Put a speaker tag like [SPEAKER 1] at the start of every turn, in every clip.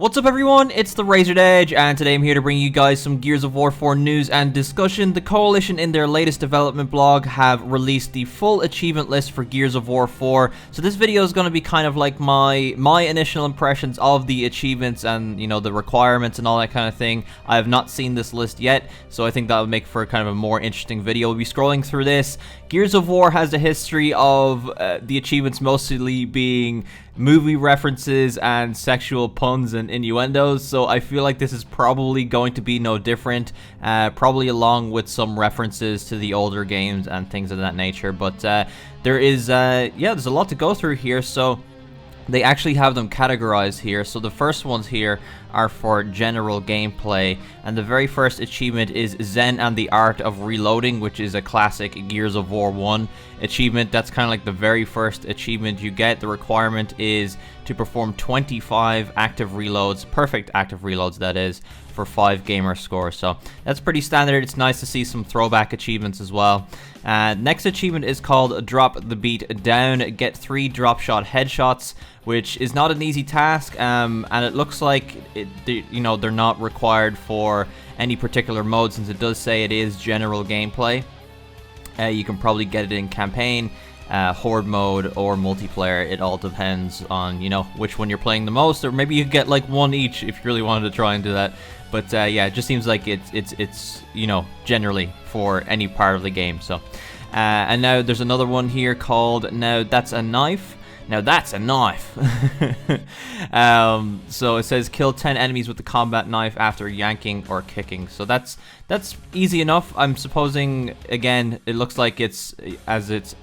[SPEAKER 1] What's up everyone, it's TheRazoredEdge, and today I'm here to bring you guys some Gears of War 4 news and discussion. The Coalition in their latest development blog have released the full achievement list for Gears of War 4, so this video is going to be kind of like my initial impressions of the achievements and, you know, the requirements and all that kind of thing. I have not seen this list yet, so I think that would make for kind of a more interesting video. We'll be scrolling through this. Gears of War has a history of the achievements mostly being movie references and sexual puns and innuendos, so I feel like this is probably going to be no different, probably along with some references to the older games and things of that nature. But there is there's a lot to go through here, so they actually have them categorized here. So the first ones here are for general gameplay, and the very first achievement is Zen and the Art of Reloading, which is a classic Gears of War 1 achievement. That's kind of like the very first achievement you get. The requirement is to perform 25 active reloads, perfect active reloads that is, for 5 gamer scores. So that's pretty standard. It's nice to see some throwback achievements as well. Next achievement is called Drop the Beat Down. Get 3 drop shot headshots, which is not an easy task, and it looks like they're not required for any particular mode, since it does say it is general gameplay. You can probably get it in campaign, horde mode, or multiplayer. It all depends on, you know, which one you're playing the most, or maybe you get like one each if you really wanted to try and do that. But yeah, it just seems like it's you know, generally for any part of the game. So and now there's another one here called Now That's a Knife. Now that's a knife. So it says kill 10 enemies with the combat knife after yanking or kicking. So that's easy enough. I'm supposing, again, it looks like it's as it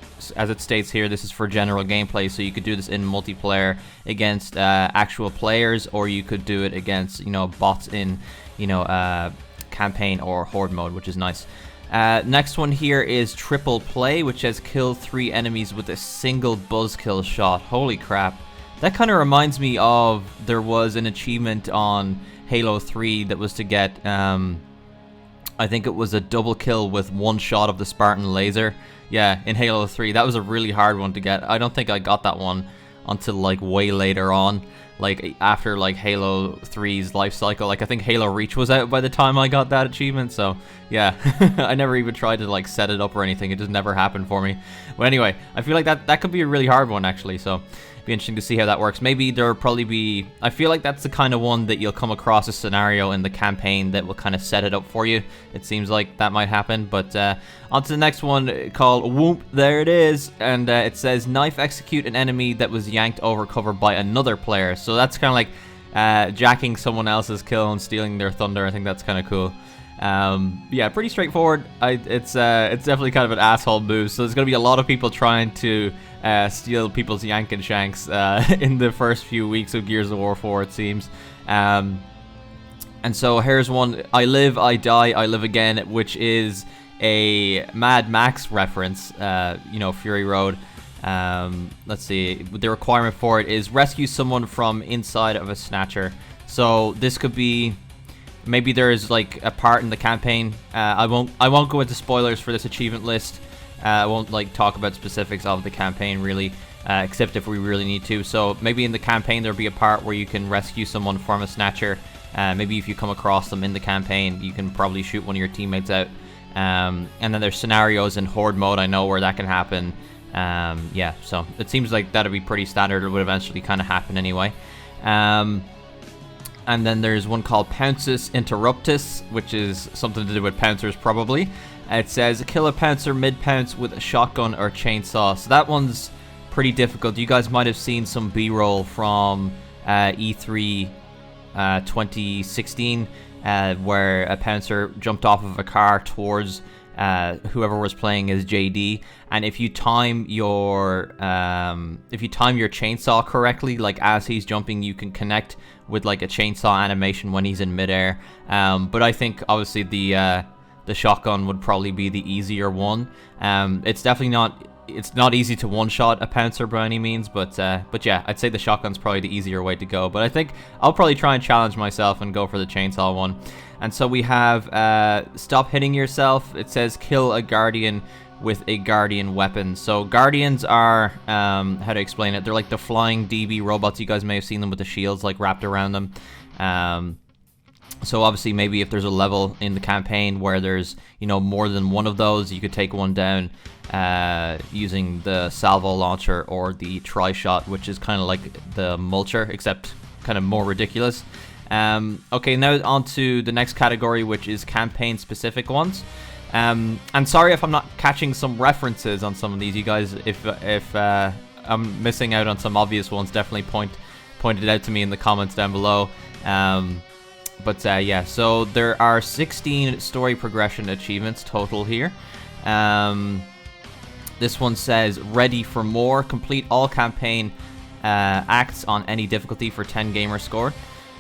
[SPEAKER 1] states here, this is for general gameplay, so you could do this in multiplayer against actual players, or you could do it against, you know, bots in, you know, campaign or horde mode, which is nice. Next one here is Triple Play, which says kill 3 enemies with a single buzzkill shot. Holy crap. That kind of reminds me of, there was an achievement on Halo 3 that was to get, I think it was a double kill with 1 shot of the Spartan laser. Yeah, in Halo 3. That was a really hard one to get. I don't think I got that one until like way later on, like after like Halo 3's life cycle. Like I think Halo Reach was out by the time I got that achievement, so yeah. I never even tried to like set it up or anything. It just never happened for me. But anyway, I feel like that could be a really hard one actually, so be interesting to see how that works. Maybe there'll probably be, I feel like that's the kind of one that you'll come across a scenario in the campaign that will kind of set it up for you. It seems like that might happen. But on to the next one called Whoop. There it is, and it says knife execute an enemy that was yanked over cover by another player. So that's kind of like jacking someone else's kill and stealing their thunder. I think that's kind of cool. Yeah, pretty straightforward. It's definitely kind of an asshole move, so there's gonna be a lot of people trying to steal people's yank and shanks in the first few weeks of Gears of War 4, it seems. And so here's one, I Live, I Die, I Live Again, which is a Mad Max reference, you know, Fury Road. Let's see, the requirement for it is rescue someone from inside of a snatcher. So this could be, maybe there is like a part in the campaign. I won't go into spoilers for this achievement list. I won't like talk about specifics of the campaign really, except if we really need to. So maybe in the campaign there'll be a part where you can rescue someone from a snatcher. Maybe if you come across them in the campaign, you can probably shoot one of your teammates out. And then there's scenarios in horde mode, I know, where that can happen. Yeah, so it seems like that'll be pretty standard. It would eventually kind of happen anyway. And then there's one called Pounces Interruptus, which is something to do with pouncers probably. It says kill a pouncer mid-pounce with a shotgun or chainsaw. So that one's pretty difficult. You guys might have seen some B-roll from E3 2016 where a pouncer jumped off of a car towards whoever was playing as JD, and if you time your chainsaw correctly, like as he's jumping, you can connect with like a chainsaw animation when he's in midair. But I think obviously the shotgun would probably be the easier one. It's definitely not. It's not easy to one-shot a pouncer by any means, but yeah, I'd say the shotgun's probably the easier way to go. But I think I'll probably try and challenge myself and go for the chainsaw one. And so we have stop hitting yourself. It says kill a guardian with a guardian weapon. So guardians are, how to explain it, they're like the flying DB robots. You guys may have seen them with the shields like wrapped around them. So obviously maybe if there's a level in the campaign where there's, you know, more than one of those, you could take one down using the salvo launcher or the tri-shot, which is kind of like the mulcher, except kind of more ridiculous. Okay, now on to the next category, which is campaign-specific ones. And sorry if I'm not catching some references on some of these, you guys. If I'm missing out on some obvious ones, definitely point it out to me in the comments down below. But yeah, so there are 16 story progression achievements total here. This one says, ready for more. Complete all campaign acts on any difficulty for 10 gamer score.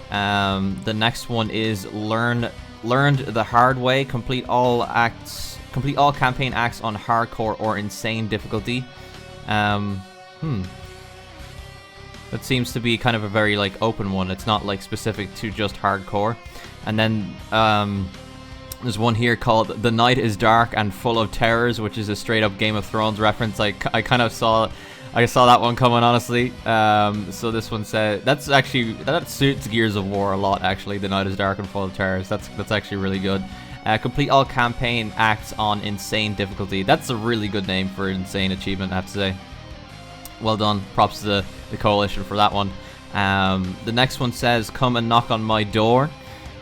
[SPEAKER 1] The next one is learned the hard way. Complete all campaign acts on hardcore or insane difficulty. That seems to be kind of a very like open one. It's not like specific to just hardcore. And then there's one here called "The Night is Dark and Full of Terrors," which is a straight up Game of Thrones reference. I kind of saw that one coming, honestly. So this one said that suits Gears of War a lot. Actually, "The Night is Dark and Full of Terrors." That's actually really good. Complete all campaign acts on insane difficulty. That's a really good name for an insane achievement, I have to say. Well done. Props to the coalition for that one. The next one says, come and knock on my door.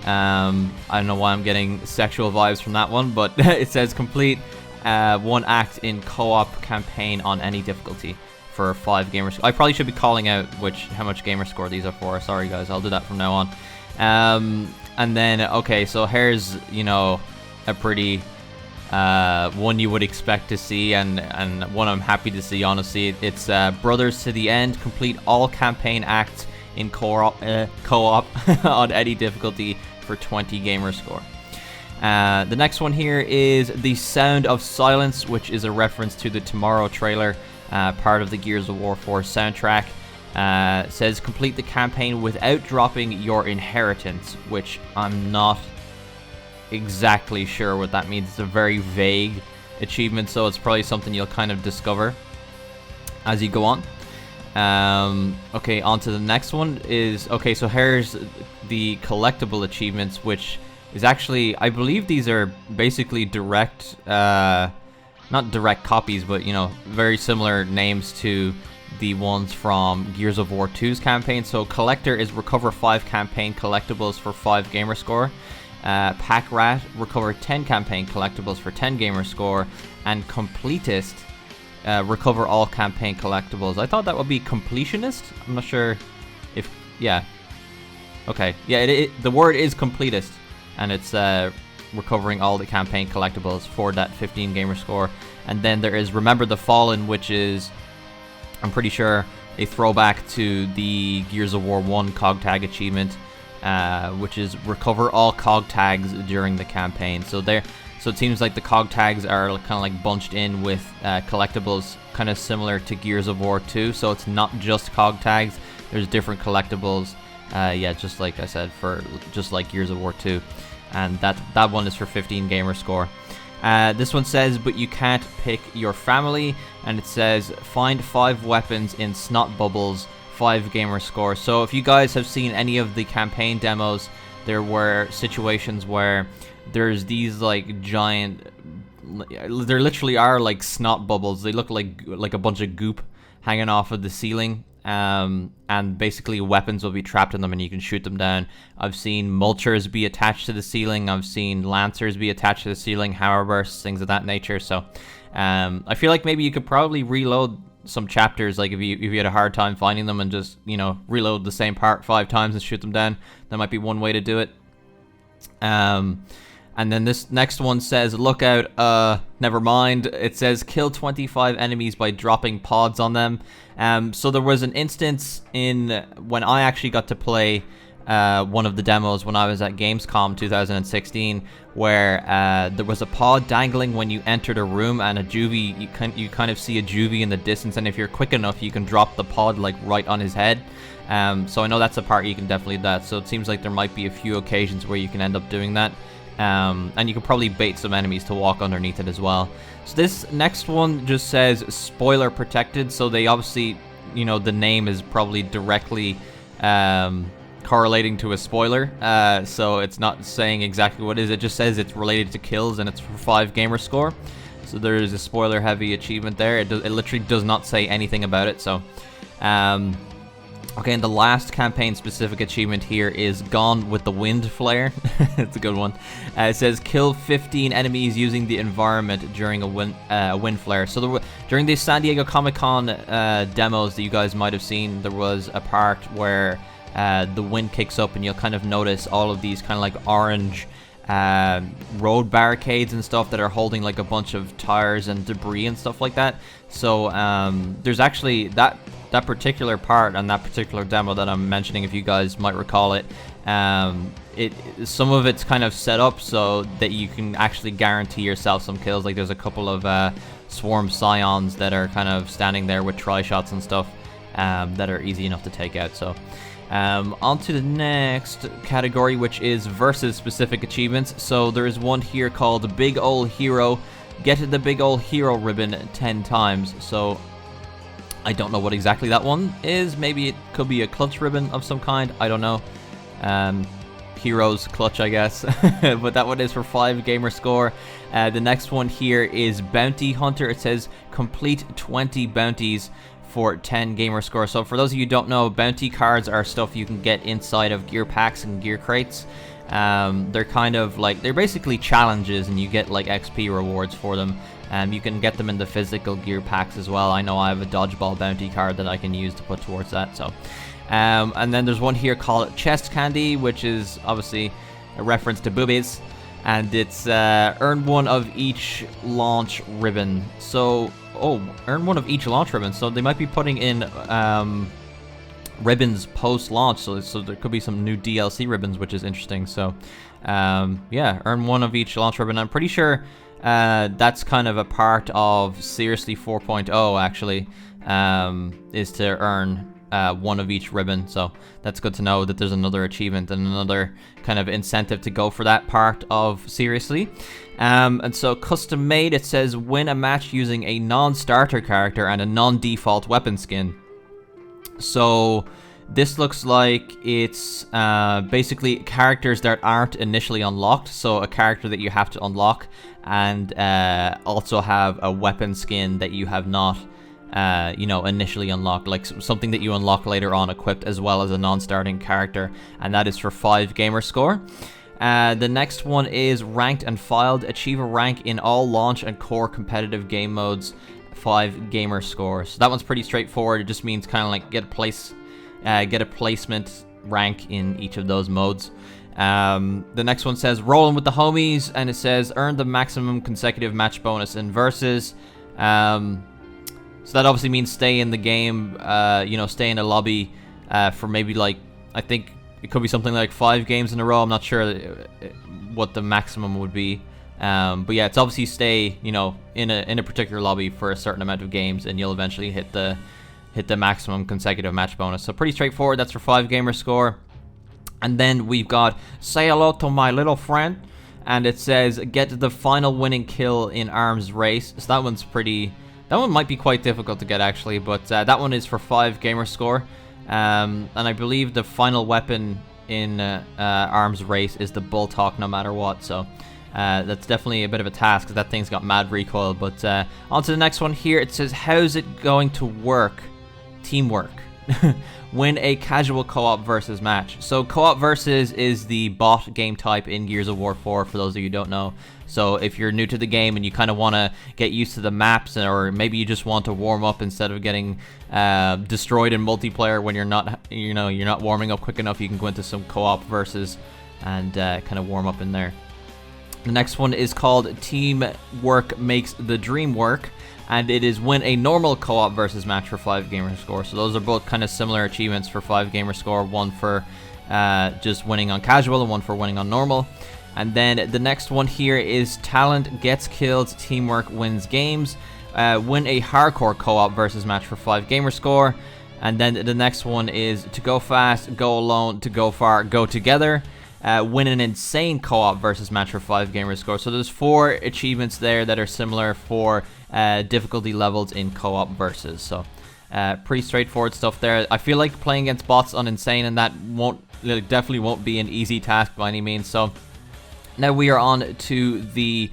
[SPEAKER 1] I don't know why I'm getting sexual vibes from that one, but it says complete one act in co-op campaign on any difficulty for 5 gamer score. I probably should be calling out how much gamer score these are for. Sorry guys, I'll do that from now on. And then, okay, so here's, you know, a pretty one you would expect to see, and one I'm happy to see, honestly. It's Brothers to the End. Complete all campaign acts in co-op on any difficulty for 20 gamer score. The next one here is The Sound of Silence, which is a reference to the Tomorrow trailer, part of the Gears of War 4 soundtrack. Says complete the campaign without dropping your inheritance, which I'm not exactly sure what that means. It's a very vague achievement, so it's probably something you'll kind of discover as you go on. Okay, on to the next one is, okay, so here's the collectible achievements, which is actually, I believe these are basically direct, not direct copies, but, you know, very similar names to the ones from Gears of War 2's campaign. So collector is recover 5 campaign collectibles for 5 gamer score. Pack Rat, recover 10 campaign collectibles for 10 gamer score. And Completist, recover all campaign collectibles. I thought that would be Completionist. I'm not sure if, yeah. Okay, yeah, the word is Completist, and it's recovering all the campaign collectibles for that 15 gamer score. And then there is Remember the Fallen, which is, I'm pretty sure, a throwback to the Gears of War 1 cog tag achievement, which is recover all cog tags during the campaign. So it seems like the cog tags are kind of like bunched in with collectibles, kind of similar to Gears of War 2. So it's not just cog tags. There's different collectibles. Yeah, just like I said, just like Gears of War 2. And that one is for 15 gamer score. This one says, but you can't pick your family, and it says find 5 weapons in snot bubbles, 5 gamer score. So if you guys have seen any of the campaign demos, there were situations where there's these like giant, there literally are like snot bubbles. They look like a bunch of goop hanging off of the ceiling. And basically weapons will be trapped in them and you can shoot them down. I've seen mulchers be attached to the ceiling. I've seen lancers be attached to the ceiling, hammer bursts, things of that nature. So I feel like maybe you could probably reload some chapters, like if you had a hard time finding them, and just, you know, reload the same part 5 times and shoot them down. That might be one way to do it. And then this next one says, look out, never mind. It says kill 25 enemies by dropping pods on them. So there was an instance when I actually got to play one of the demos when I was at Gamescom 2016, where there was a pod dangling when you entered a room, and a juvie, you kind of see a juvie in the distance, and if you're quick enough, you can drop the pod like right on his head. So I know that's a part you can definitely do that. So it seems like there might be a few occasions where you can end up doing that. And you can probably bait some enemies to walk underneath it as well. So this next one just says spoiler protected. So they obviously, you know, the name is probably directly correlating to a spoiler, so it's not saying exactly what it is. It just says it's related to kills and it's for 5 gamer score. So there is a spoiler heavy achievement there. It literally does not say anything about it. So okay, and the last campaign specific achievement here is Gone with the Wind Flare. It's a good one. It says kill 15 enemies using the environment during a wind flare. So during the San Diego Comic-Con demos that you guys might have seen, there was a part where the wind kicks up and you'll kind of notice all of these kind of like orange road barricades and stuff that are holding like a bunch of tires and debris and stuff like that. So there's actually that particular part and that particular demo that I'm mentioning, if you guys might recall it, some of it's kind of set up so that you can actually guarantee yourself some kills. Like there's a couple of swarm scions that are kind of standing there with tri-shots and stuff that are easy enough to take out. So on to the next category, which is versus specific achievements. So there is one here called Big Ol' Hero. Get the Big Ol' Hero ribbon 10 times. So I don't know what exactly that one is. Maybe it could be a clutch ribbon of some kind. I don't know. Heroes clutch, I guess. But that one is for 5 gamer score. The next one here is Bounty Hunter. It says complete 20 bounties for 10 gamer score. So for those of you who don't know, bounty cards are stuff you can get inside of gear packs and gear crates. They're kind of like, they're basically challenges and you get like XP rewards for them. You can get them in the physical gear packs as well. I know I have a dodgeball bounty card that I can use to put towards that. So and then there's one here called Chest Candy, which is obviously a reference to boobies, and it's earn one of each launch ribbon. So earn one of each launch ribbon. So they might be putting in ribbons post-launch, so there could be some new DLC ribbons, which is interesting. So yeah, earn one of each launch ribbon. I'm pretty sure that's kind of a part of Seriously 4.0 actually, is to earn one of each ribbon. So that's good to know that there's another achievement and another kind of incentive to go for that part of Seriously. And so custom made, it says win a match using a non-starter character and a non-default weapon skin. So this looks like it's basically characters that aren't initially unlocked. So a character that you have to unlock and also have a weapon skin that you have not initially unlocked, like something that you unlock later on equipped, as well as a non-starting character, and that is for 5 gamer score. The next one is ranked and filed. Achieve a rank in all launch and core competitive game modes, 5 gamer score. So that one's pretty straightforward. It just means kind of like get a placement rank in each of those modes. The next one says rolling with the homies, and it says earn the maximum consecutive match bonus in versus. So that obviously means stay in the game, stay in a lobby for maybe like, I think it could be something like 5 games in a row. I'm not sure what the maximum would be. But yeah, it's obviously stay, in a particular lobby for a certain amount of games, and you'll eventually hit the maximum consecutive match bonus. So pretty straightforward. That's for 5 gamer score. And then we've got say hello to my little friend, and it says get the final winning kill in arms race. So that one might be quite difficult to get actually, but that one is for 5 gamer score. And I believe the final weapon in arms race is the Bull Talk no matter what. So that's definitely a bit of a task because that thing's got mad recoil. But on to the next one here. It says how's it going to work? Teamwork. Win a casual co-op versus match. So co-op versus is the bot game type in Gears of War 4, for those of you who don't know. So if you're new to the game and you kind of want to get used to the maps, or maybe you just want to warm up instead of getting destroyed in multiplayer when you're not warming up quick enough, you can go into some co-op versus and kind of warm up in there. The next one is called Teamwork Makes the Dream Work, and it is win a normal co-op versus match for 5 gamer score. So those are both kind of similar achievements for 5 gamer score, one for just winning on casual and one for winning on normal. And then the next one here is talent gets kills, teamwork wins games. Win a hardcore co-op versus match for 5 gamer score. And then the next one is to go fast, go alone, to go far, go together. Win an insane co-op versus match for 5 gamer score. So there's 4 achievements there that are similar for difficulty levels in co-op versus. So pretty straightforward stuff there. I feel like playing against bots on insane and that won't definitely won't be an easy task by any means. So now we are on to the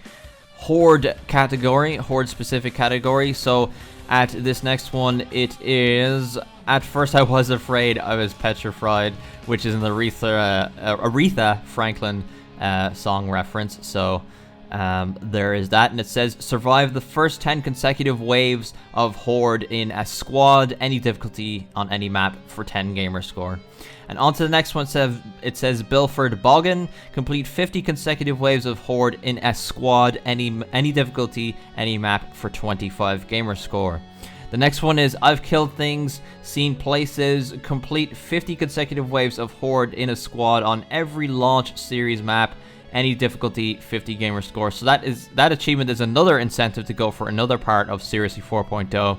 [SPEAKER 1] Horde category, Horde specific category. So at this next one, it is, at first I was afraid, I was petrified, which is an Aretha Franklin song reference. So there is that, and it says survive the first 10 consecutive waves of Horde in a squad, any difficulty on any map for 10 gamer score. And on to the next one, it says Bilford Boggin, complete 50 consecutive waves of Horde in a squad, any difficulty, any map for 25 gamer score. The next one is I've killed things, seen places, complete 50 consecutive waves of Horde in a squad on every launch series map, any difficulty, 50 gamer score. So that achievement is another incentive to go for another part of Seriously 4.0,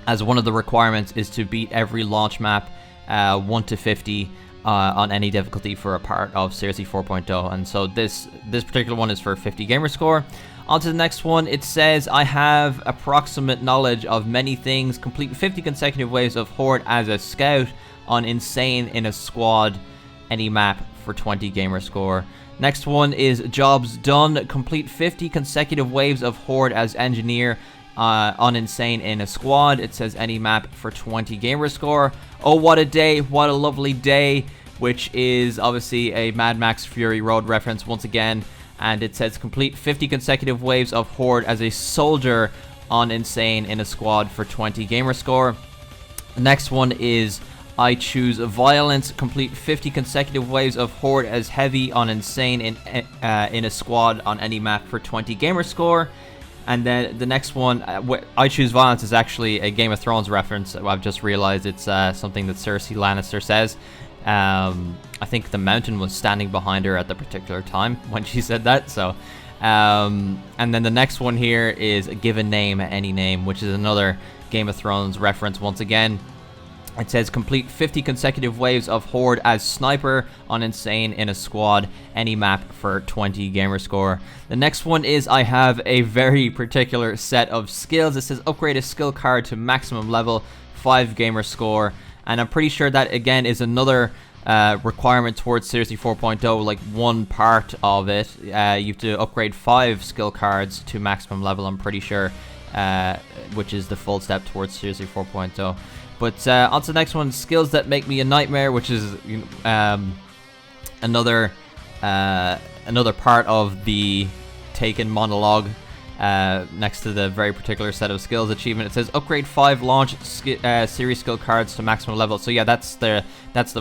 [SPEAKER 1] as one of the requirements is to beat every launch map 1 to 50 on any difficulty for a part of Seriously 4.0, and so this particular one is for 50 gamer score. On to the next one, it says I have approximate knowledge of many things, complete 50 consecutive waves of Horde as a scout on Insane in a squad, any map for 20 gamer score. Next one is jobs done, complete 50 consecutive waves of Horde as engineer on Insane in a squad. It says any map for 20 gamer score. Oh, what a day, what a lovely day, which is obviously a Mad Max Fury Road reference once again. And it says complete 50 consecutive waves of Horde as a soldier on Insane in a squad for 20 gamer score. The next one is I choose violence, complete 50 consecutive waves of Horde as heavy on Insane in a squad on any map for 20 gamer score. And then the next one, I choose violence, is actually a Game of Thrones reference. I've just realized it's something that Cersei Lannister says. I think the mountain was standing behind her at the particular time when she said that. So, and then the next one here is give a name, any name, which is another Game of Thrones reference once again. It says complete 50 consecutive waves of Horde as sniper on Insane in a squad, any map for 20 gamer score. The next one is I have a very particular set of skills. It says upgrade a skill card to maximum level, 5 gamer score. And I'm pretty sure that again is another requirement towards Seriously 4.0, like one part of it. You have to upgrade 5 skill cards to maximum level, I'm pretty sure, which is the full step towards Seriously 4.0. But on to the next one, skills that make me a nightmare, which is another part of the Taken monologue next to the very particular set of skills achievement. It says upgrade 5 launch series skill cards to maximum level. So yeah, that's the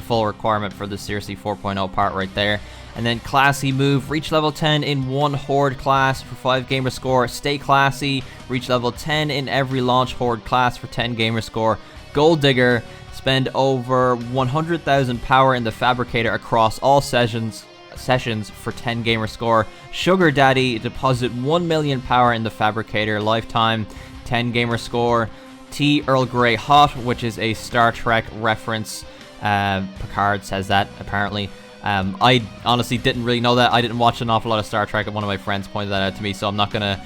[SPEAKER 1] full requirement for the Seriously 4.0 part right there. And then classy move, reach level 10 in one Horde class for 5 gamer score. Stay classy, reach level 10 in every launch Horde class for 10 gamer score. Gold Digger, spend over 100,000 power in the Fabricator across all sessions for 10 gamer score. Sugar Daddy, deposit 1 million power in the Fabricator lifetime, 10 gamer score. Tea Earl Grey Hot, which is a Star Trek reference. Picard says that apparently. I honestly didn't really know that. I didn't watch an awful lot of Star Trek, and one of my friends pointed that out to me, so I'm not gonna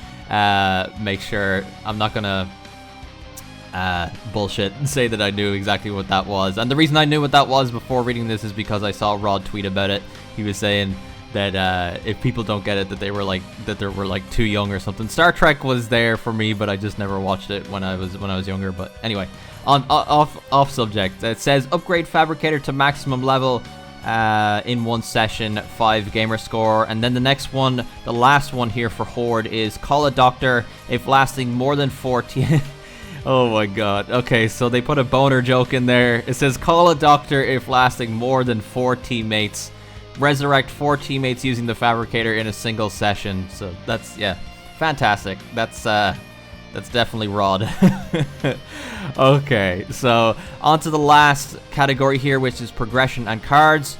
[SPEAKER 1] bullshit and say that I knew exactly what that was. And the reason I knew what that was before reading this is because I saw Rod tweet about it. He was saying that if people don't get it, that they were like too young or something. Star Trek was there for me, but I just never watched it when I was younger. But anyway, off subject. It says upgrade Fabricator to maximum level in one session, 5 gamer score. And then the next one, the last one here for Horde, is call a doctor if lasting more than 14. Oh my god. Okay, so they put a boner joke in there. It says call a doctor if lasting more than 4 teammates. Resurrect 4 teammates using the Fabricator in a single session. So that's, yeah, fantastic. That's definitely Rod. Okay, so on to the last category here, which is progression and cards.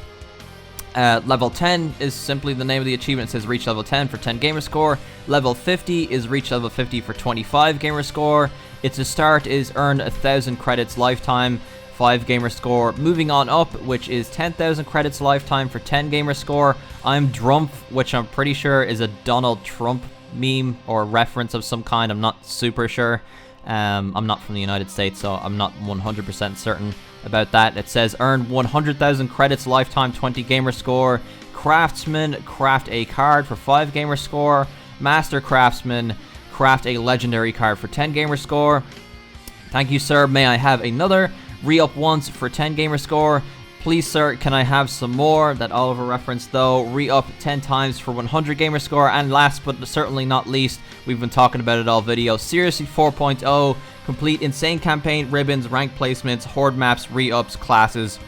[SPEAKER 1] Level 10 is simply the name of the achievement. It says reach level 10 for 10 gamer score. Level 50 is reach level 50 for 25 gamer score. Its a start is earn 1,000 credits lifetime, 5 gamer score. Moving on up, which is 10,000 credits lifetime for 10 gamer score. I'm Drumpf, which I'm pretty sure is a Donald Trump meme or reference of some kind. I'm not super sure. I'm not from the United States, so I'm not 100% certain about that. It says earn 100,000 credits lifetime, 20 gamer score. Craftsman, craft a card for 5 gamer score. Master Craftsman, craft a legendary card for 10 gamer score. Thank you, sir. May I have another? Re-up once for 10 gamer score. Please, sir, can I have some more? That Oliver reference, though. Re-up 10 times for 100 gamer score. And last but certainly not least, we've been talking about it all video. Seriously 4.0, complete insane campaign, ribbons, rank placements, horde maps, re-ups, classes,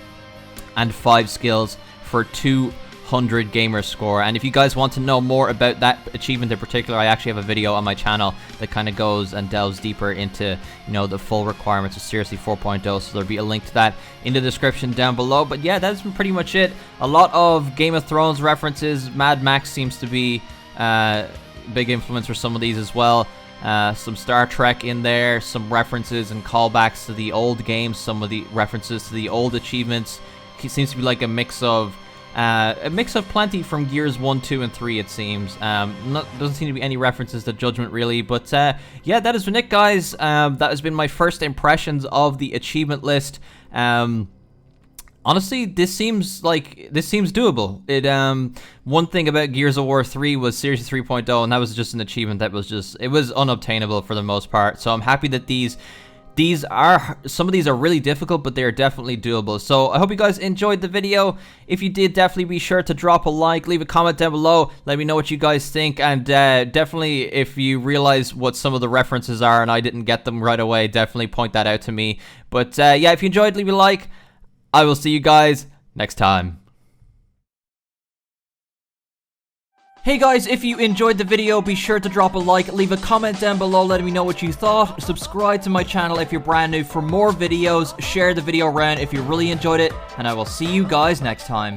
[SPEAKER 1] and 5 skills for 200 gamer score. And if you guys want to know more about that achievement in particular, I actually have a video on my channel that kind of goes and delves deeper into, you know, the full requirements of Seriously 4.0, so there'll be a link to that in the description down below. But yeah, that's been pretty much it. A lot of Game of Thrones references. Mad Max seems to be big influence for some of these as well. Some Star Trek in there, some references and callbacks to the old games, some of the references to the old achievements. It seems to be like a mix of plenty from Gears 1, 2, and 3, it seems. Doesn't seem to be any references to Judgment, really. But yeah, that has been it, guys. That has been my first impressions of the achievement list. Honestly, this seems doable. One thing about Gears of War 3 was Seriously 3.0, and that was just an achievement that was it was unobtainable for the most part. So I'm happy that some of these are really difficult, but they are definitely doable. So I hope you guys enjoyed the video. If you did, definitely be sure to drop a like, leave a comment down below, let me know what you guys think, and definitely if you realize what some of the references are and I didn't get them right away, definitely point that out to me. But yeah, if you enjoyed, leave a like. I will see you guys next time. Hey guys, if you enjoyed the video, be sure to drop a like, leave a comment down below letting me know what you thought, subscribe to my channel if you're brand new for more videos, share the video around if you really enjoyed it, and I will see you guys next time.